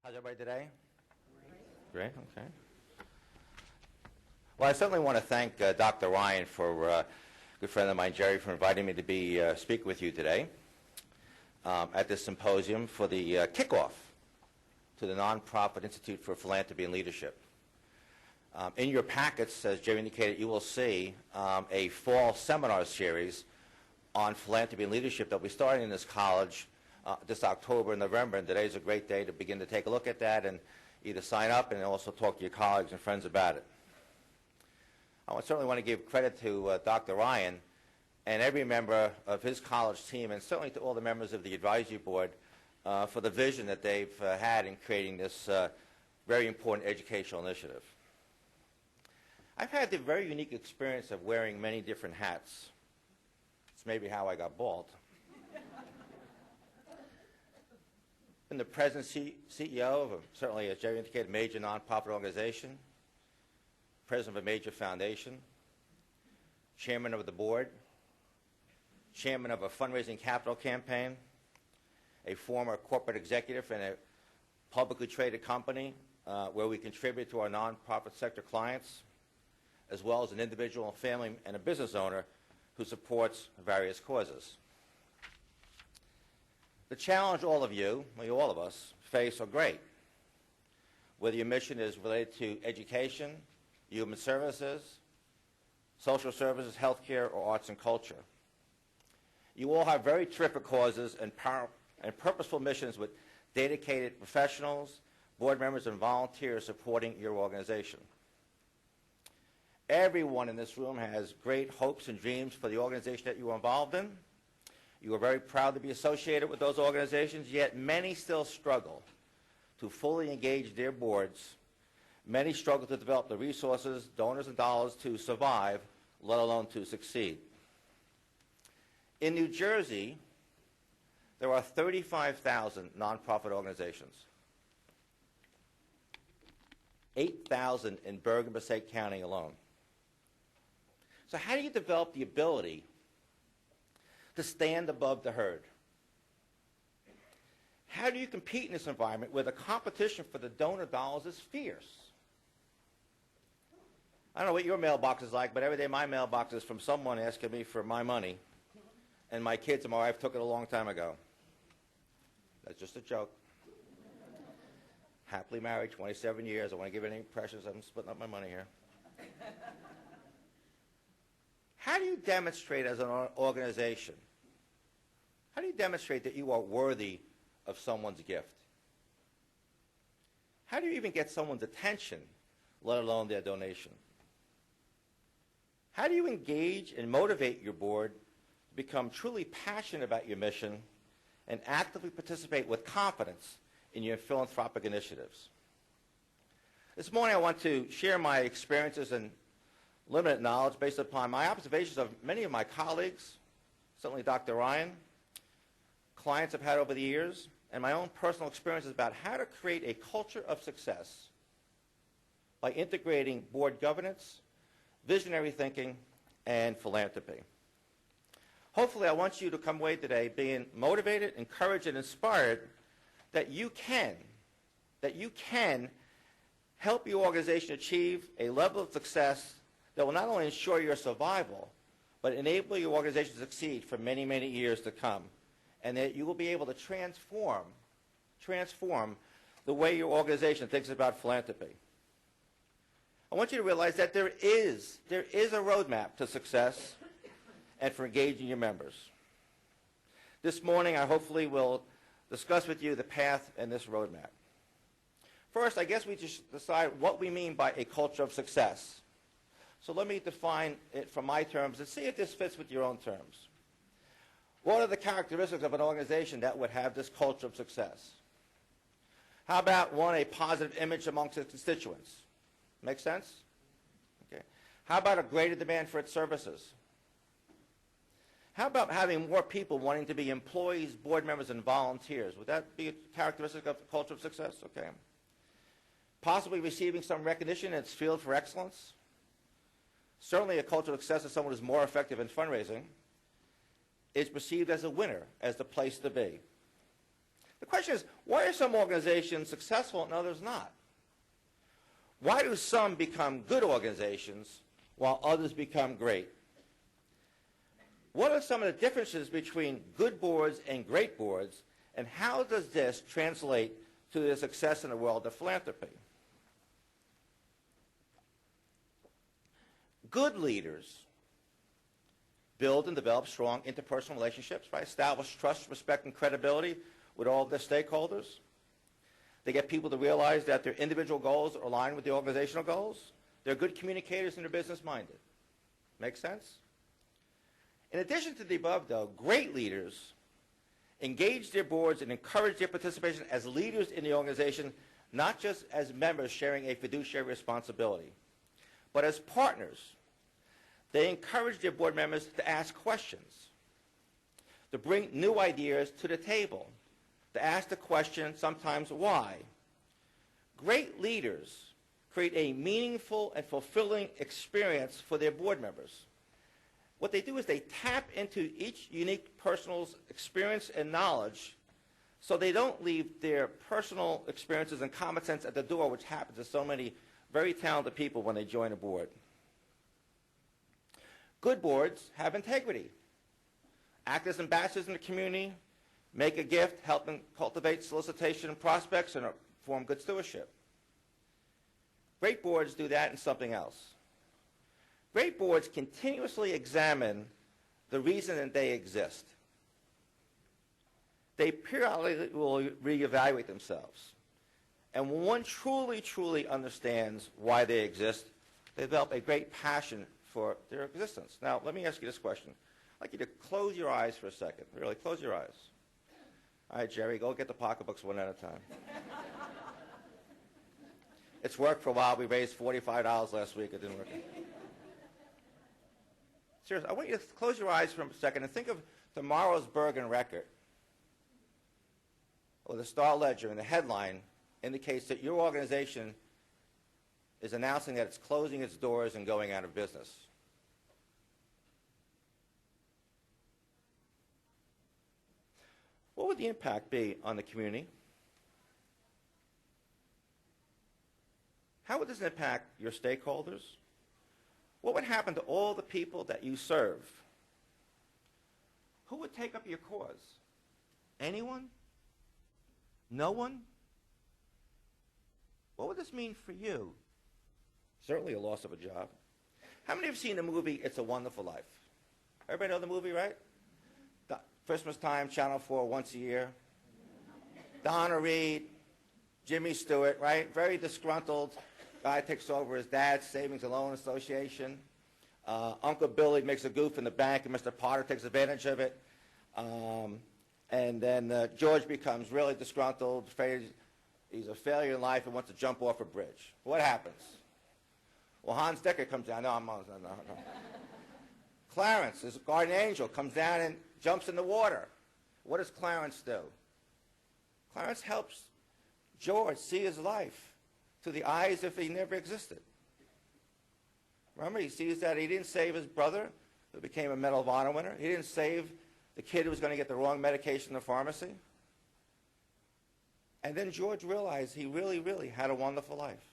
How's everybody today? Great, okay. Well, I certainly want to thank Dr. Ryan for a good friend of mine, Jerry, for inviting me to be speak with you today at this symposium for the kickoff to the Nonprofit Institute for Philanthropy and Leadership. In your packets, as Jerry indicated, you will see a fall seminar series on philanthropy and leadership that will be starting in this college this October and November, and today is a great day to begin to take a look at that and either sign up and also talk to your colleagues and friends about it. I certainly want to give credit to Dr. Ryan and every member of his college team, and certainly to all the members of the advisory board for the vision that they've had in creating this very important educational initiative. I've had the very unique experience of wearing many different hats. It's maybe how I got bald. I'm the president CEO of certainly, as Jerry indicated, a major nonprofit organization, president of a major foundation, chairman of the board, chairman of a fundraising capital campaign, a former corporate executive in a publicly traded company where we contribute to our nonprofit sector clients, as well as an individual, family, and a business owner who supports various causes. The challenge all of you, all of us, face are great, whether your mission is related to education, human services, social services, healthcare, or arts and culture. You all have very terrific causes and purposeful missions with dedicated professionals, board members, and volunteers supporting your organization. Everyone in this room has great hopes and dreams for the organization that you are involved in. You are very proud to be associated with those organizations, yet many still struggle to fully engage their boards. Many struggle to develop the resources, donors, and dollars to survive, let alone to succeed. In New Jersey, there are 35,000 nonprofit organizations, 8,000 in Bergen-Passaic County alone. So how do you develop the ability to stand above the herd? How do you compete in this environment where the competition for the donor dollars is fierce? I don't know what your mailbox is like, but every day my mailbox is from someone asking me for my money, and my kids and my wife took it a long time ago. That's just a joke. Happily married, 27 years. I want to give any impressions. I'm splitting up my money here. How do you demonstrate as an organization? How do you demonstrate that you are worthy of someone's gift? How do you even get someone's attention, let alone their donation? How do you engage and motivate your board to become truly passionate about your mission and actively participate with confidence in your philanthropic initiatives? This morning I want to share my experiences and limited knowledge based upon my observations of many of my colleagues, certainly Dr. Ryan, clients I've had over the years, and my own personal experiences about how to create a culture of success by integrating board governance, visionary thinking, and philanthropy. Hopefully, I want you to come away today being motivated, encouraged, and inspired that you can help your organization achieve a level of success that will not only ensure your survival, but enable your organization to succeed for many, many years to come, and that you will be able to transform the way your organization thinks about philanthropy. I want you to realize that there is a roadmap to success and for engaging your members. This morning, I hopefully will discuss with you the path and this roadmap. First, I guess we just decide what we mean by a culture of success. So let me define it from my terms and see if this fits with your own terms. What are the characteristics of an organization that would have this culture of success? How about, one, a positive image amongst its constituents? Make sense? Okay. How about a greater demand for its services? How about having more people wanting to be employees, board members, and volunteers? Would that be a characteristic of a culture of success? Okay. Possibly receiving some recognition in its field for excellence? Certainly a culture of success is someone who is more effective in fundraising, is perceived as a winner, as the place to be. The question is, why are some organizations successful and others not? Why do some become good organizations while others become great? What are some of the differences between good boards and great boards, and how does this translate to their success in the world of philanthropy? Good leaders build and develop strong interpersonal relationships, right? Establish trust, respect, and credibility with all of their stakeholders. They get people to realize that their individual goals are aligned with the organizational goals. They're good communicators and they're business-minded. Make sense? In addition to the above, though, great leaders engage their boards and encourage their participation as leaders in the organization, not just as members sharing a fiduciary responsibility, but as partners. They encourage their board members to ask questions, to bring new ideas to the table, to ask the question sometimes why. Great leaders create a meaningful and fulfilling experience for their board members. What they do is they tap into each unique person's experience and knowledge so they don't leave their personal experiences and common sense at the door, which happens to so many very talented people when they join a board. Good boards have integrity. Act as ambassadors in the community, make a gift, help them cultivate solicitation and prospects, and form good stewardship. Great boards do that and something else. Great boards continuously examine the reason that they exist. They periodically will reevaluate themselves. And when one truly, truly understands why they exist, they develop a great passion for their existence. Now, let me ask you this question. I'd like you to close your eyes for a second. Really, close your eyes. All right, Jerry, go get the pocketbooks one at a time. It's worked for a while. We raised $45 last week. It didn't work. Seriously, I want you to close your eyes for a second and think of tomorrow's Bergen Record or the Star Ledger, and the headline indicates that your organization is announcing that it's closing its doors and going out of business. What would the impact be on the community? How would this impact your stakeholders? What would happen to all the people that you serve? Who would take up your cause? Anyone? No one? What would this mean for you? Certainly a loss of a job. How many have seen the movie It's a Wonderful Life? Everybody know the movie, right? Christmas time, Channel 4, once a year. Donna Reed, Jimmy Stewart, right? Very disgruntled. Guy takes over his dad's savings and loan association. Uncle Billy makes a goof in the bank, and Mr. Potter takes advantage of it. And then George becomes really disgruntled, afraid he's a failure in life and wants to jump off a bridge. What happens? Well, Hans Decker comes down. No. Clarence, his guardian angel, comes down and jumps in the water. What does Clarence do? Clarence helps George see his life through the eyes if he never existed. Remember, he sees that he didn't save his brother, who became a Medal of Honor winner. He didn't save the kid who was going to get the wrong medication in the pharmacy. And then George realized he really, really had a wonderful life.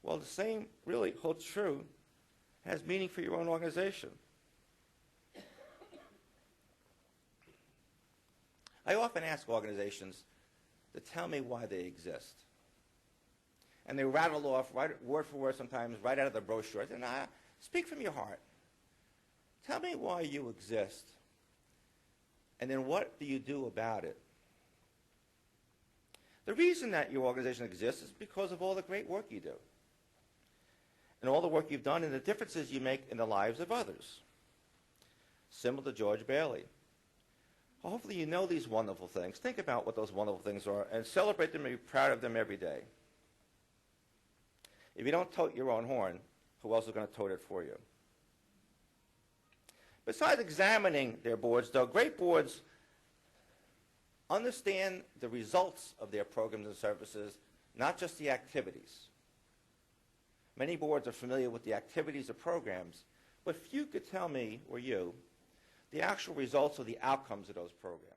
Well, the same really holds true, has meaning for your own organization. I often ask organizations to tell me why they exist. And they rattle off word for word sometimes right out of the brochure. I say, nah, speak from your heart. Tell me why you exist. And then what do you do about it? The reason that your organization exists is because of all the great work you do. And all the work you've done and the differences you make in the lives of others. Similar to George Bailey. Hopefully you know these wonderful things. Think about what those wonderful things are and celebrate them and be proud of them every day. If you don't tote your own horn, who else is going to tote it for you? Besides examining their boards, though, great boards understand the results of their programs and services, not just the activities. Many boards are familiar with the activities or programs, but few could tell me, or you, the actual results or the outcomes of those programs.